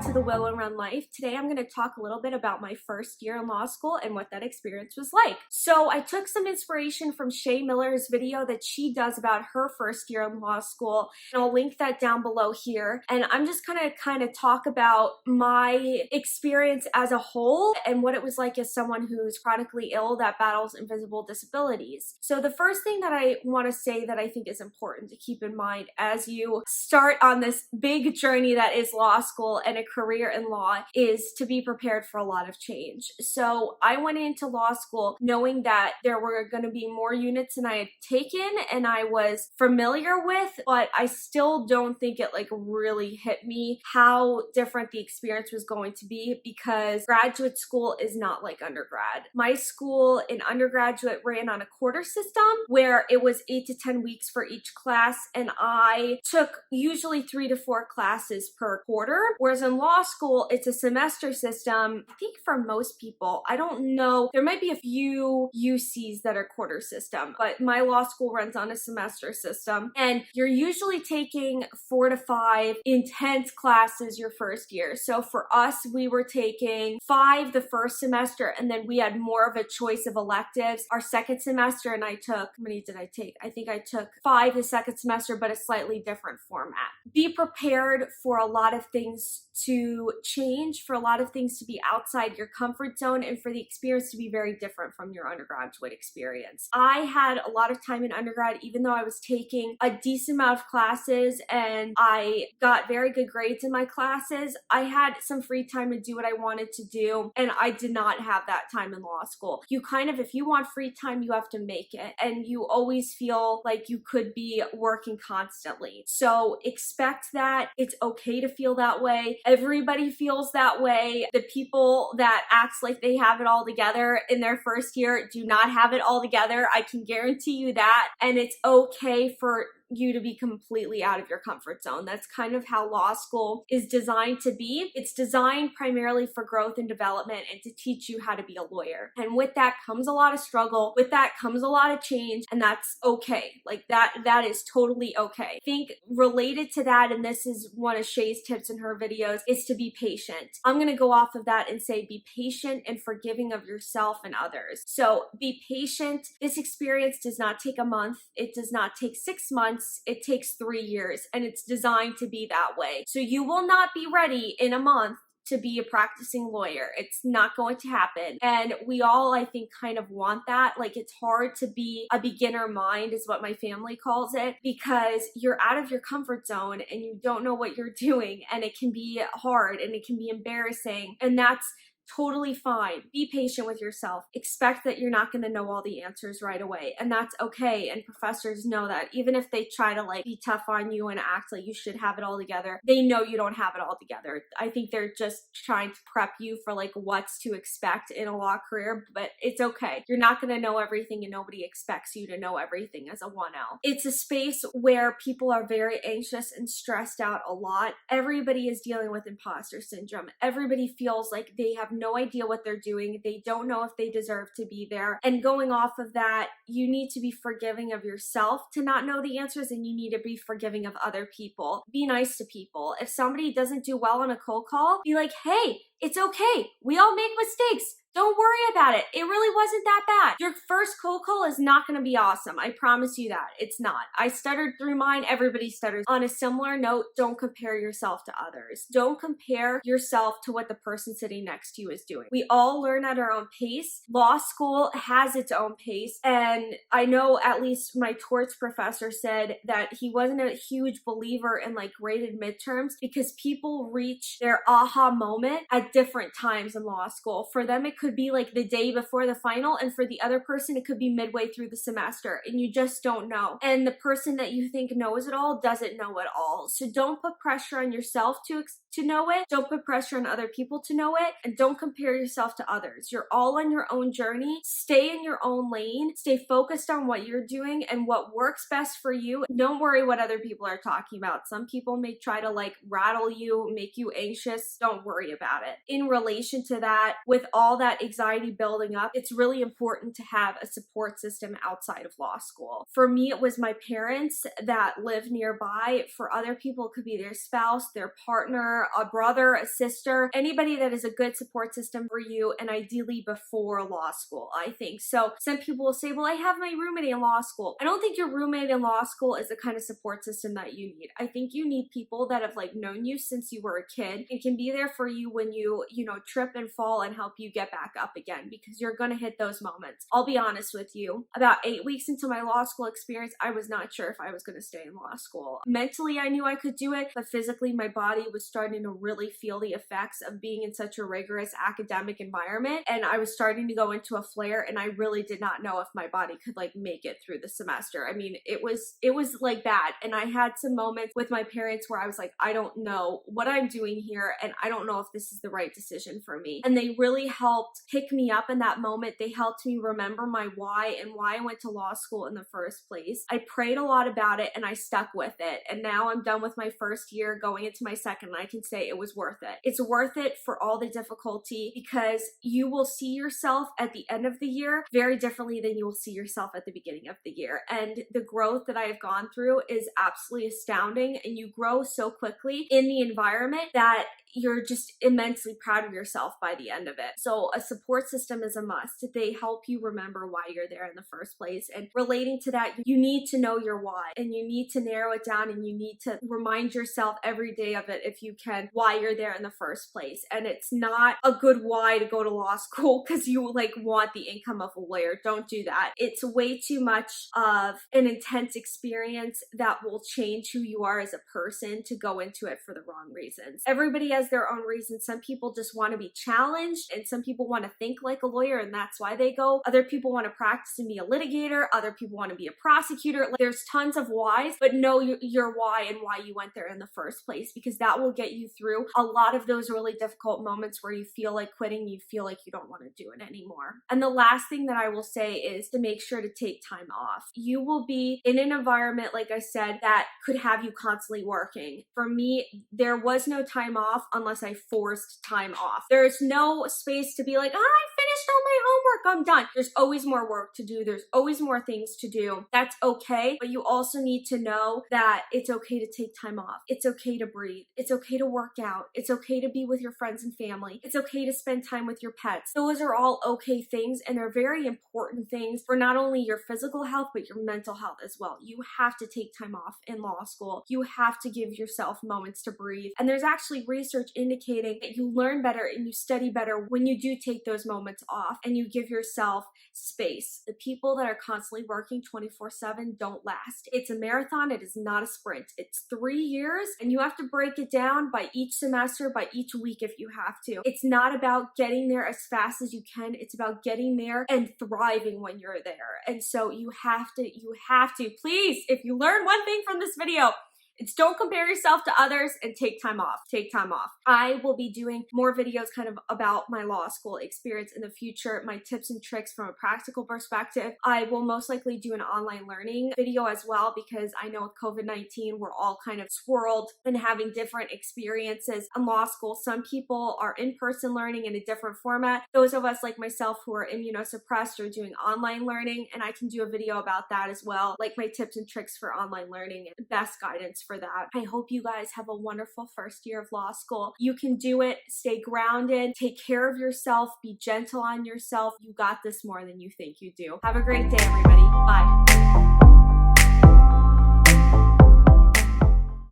to the Willowrun life. Today I'm going to talk a little bit about my first year in law school and what that experience was like. So I took some inspiration from Shay Miller's video that she does about her first year in law school, and I'll link that down below here. And I'm just going to kind of talk about my experience as a whole and what it was like as someone who's chronically ill that battles invisible disabilities. So the first thing that I want to say that I think is important to keep in mind as you start on this big journey that is law school and a career in law is to be prepared for a lot of change. So I went into law school knowing that there were going to be more units than I had taken and I was familiar with, but I still don't think it really hit me how different the experience was going to be, because graduate school is not like undergrad. My school in undergraduate ran on a quarter system where it was 8 to 10 weeks for each class, and I took usually 3 to 4 classes per quarter, whereas in law school it's a semester system. I think for most people, I don't know, there might be a few UCs that are quarter system, but my law school runs on a semester system, and you're usually taking 4 to 5 intense classes your first year. So for us, we were taking 5 the first semester, and then we had more of a choice of electives our second semester, and I took, how many did I take? I think I took 5 the second semester, but a slightly different format. Be prepared for a lot of things to change, for a lot of things to be outside your comfort zone, and for the experience to be very different from your undergraduate experience. I had a lot of time in undergrad, even though I was taking a decent amount of classes and I got very good grades in my classes, I had some free time to do what I wanted to do, and I did not have that time in law school. You kind of, if you want free time, you have to make it, and you always feel like you could be working constantly. So expect that. It's okay to feel that way. Everybody feels that way. The people that acts like they have it all together in their first year do not have it all together. I can guarantee you that. And it's okay for you to be completely out of your comfort zone. That's kind of how law school is designed to be. It's designed primarily for growth and development and to teach you how to be a lawyer. And with that comes a lot of struggle. With that comes a lot of change, and that's okay. Like that is totally okay. I think related to that, and this is one of Shay's tips in her videos, is to be patient. I'm going to go off of that and say be patient and forgiving of yourself and others. So be patient. This experience does not take a month. It does not take 6 months. It takes 3 years, and it's designed to be that way. So you will not be ready in a month to be a practicing lawyer. It's not going to happen. And we all, I think, kind of want that. Like, it's hard to be a beginner mind is what my family calls it, because you're out of your comfort zone and you don't know what you're doing, and it can be hard and it can be embarrassing, and that's totally fine. Be patient with yourself. Expect that you're not going to know all the answers right away, and that's okay. And professors know that. Even if they try to be tough on you and act like you should have it all together, they know you don't have it all together. I think they're just trying to prep you for what's to expect in a law career, but it's okay. You're not going to know everything, and nobody expects you to know everything as a 1L. It's a space where people are very anxious and stressed out a lot. Everybody is dealing with imposter syndrome. Everybody feels like they have no idea what they're doing. They don't know if they deserve to be there. And going off of that, you need to be forgiving of yourself to not know the answers, and you need to be forgiving of other people. Be nice to people. If somebody doesn't do well on a cold call, be like, hey, it's okay. We all make mistakes. Don't worry about it. It really wasn't that bad. Your first cold call is not going to be awesome. I promise you that. It's not. I stuttered through mine. Everybody stutters. On a similar note, don't compare yourself to others. Don't compare yourself to what the person sitting next to you is doing. We all learn at our own pace. Law school has its own pace. And I know at least my torts professor said that he wasn't a huge believer in graded midterms, because people reach their aha moment at different times in law school. For them, it could be the day before the final, and for the other person, it could be midway through the semester, and you just don't know. And the person that you think knows it all doesn't know it all. So don't put pressure on yourself to know it. Don't put pressure on other people to know it, and don't compare yourself to others. You're all on your own journey. Stay in your own lane. Stay focused on what you're doing and what works best for you. Don't worry what other people are talking about. Some people may try to rattle you, make you anxious. Don't worry about it. In relation to that, with all that that anxiety building up, it's really important to have a support system outside of law school. For me, it was my parents that live nearby. For other people, it could be their spouse, their partner, a brother, a sister, anybody that is a good support system for you, and ideally before law school, I think. So some people will say, well, I have my roommate in law school. I don't think your roommate in law school is the kind of support system that you need. I think you need people that have like known you since you were a kid and can be there for you when you trip and fall and help you get back up again, because you're gonna hit those moments. I'll be honest with you, about 8 weeks into my law school experience, I was not sure if I was gonna stay in law school. Mentally, I knew I could do it, but physically, my body was starting to really feel the effects of being in such a rigorous academic environment, and I was starting to go into a flare, and I really did not know if my body could like make it through the semester. I mean, it was like bad, and I had some moments with my parents where I was like, I don't know what I'm doing here, and I don't know if this is the right decision for me. And they really helped pick me up in that moment. They helped me remember my why and why I went to law school in the first place. I prayed a lot about it and I stuck with it. And now I'm done with my first year, going into my second, and I can say it was worth it. It's worth it for all the difficulty, because you will see yourself at the end of the year very differently than you will see yourself at the beginning of the year. And the growth that I have gone through is absolutely astounding, and you grow so quickly in the environment that you're just immensely proud of yourself by the end of it. So a support system is a must. They help you remember why you're there in the first place. And relating to that, you need to know your why, and you need to narrow it down, and you need to remind yourself every day of it, if you can, why you're there in the first place. And it's not a good why to go to law school because you like want the income of a lawyer. Don't do that. It's way too much of an intense experience that will change who you are as a person to go into it for the wrong reasons. Everybody has their own reasons. Some people just want to be challenged, and some people want to think like a lawyer, and that's why they go. Other people want to practice and be a litigator. Other people want to be a prosecutor. Like, there's tons of whys, but know your why and why you went there in the first place, because that will get you through a lot of those really difficult moments where you feel like quitting, you feel like you don't want to do it anymore. And the last thing that I will say is to make sure to take time off. You will be in an environment, like I said, that could have you constantly working. For me, there was no time off unless I forced time off. There's no space to be like, oh, I finished all my homework, I'm done. There's always more work to do. There's always more things to do. That's okay, but you also need to know that it's okay to take time off. It's okay to breathe. It's okay to work out. It's okay to be with your friends and family. It's okay to spend time with your pets. Those are all okay things, and they're very important things for not only your physical health, but your mental health as well. You have to take time off in law school. You have to give yourself moments to breathe. And there's actually research indicating that you learn better and you study better when you do take those moments off and you give yourself space. The people that are constantly working 24/7 don't last. It's a marathon. It is not a sprint. It's 3 years, and you have to break it down by each semester, by each week if you have to. It's not about getting there as fast as you can. It's about getting there and thriving when you're there. And so you have to, please, if you learn one thing from this video, it's don't compare yourself to others and take time off. Take time off. I will be doing more videos kind of about my law school experience in the future, my tips and tricks from a practical perspective. I will most likely do an online learning video as well, because I know with COVID-19, we're all kind of swirled and having different experiences in law school. Some people are in-person learning in a different format. Those of us like myself who are immunosuppressed are doing online learning, and I can do a video about that as well, like my tips and tricks for online learning and best guidance for that. I hope you guys have a wonderful first year of law school. You can do it. Stay grounded. Take care of yourself. Be gentle on yourself. You got this more than you think you do. Have a great day, everybody. Bye.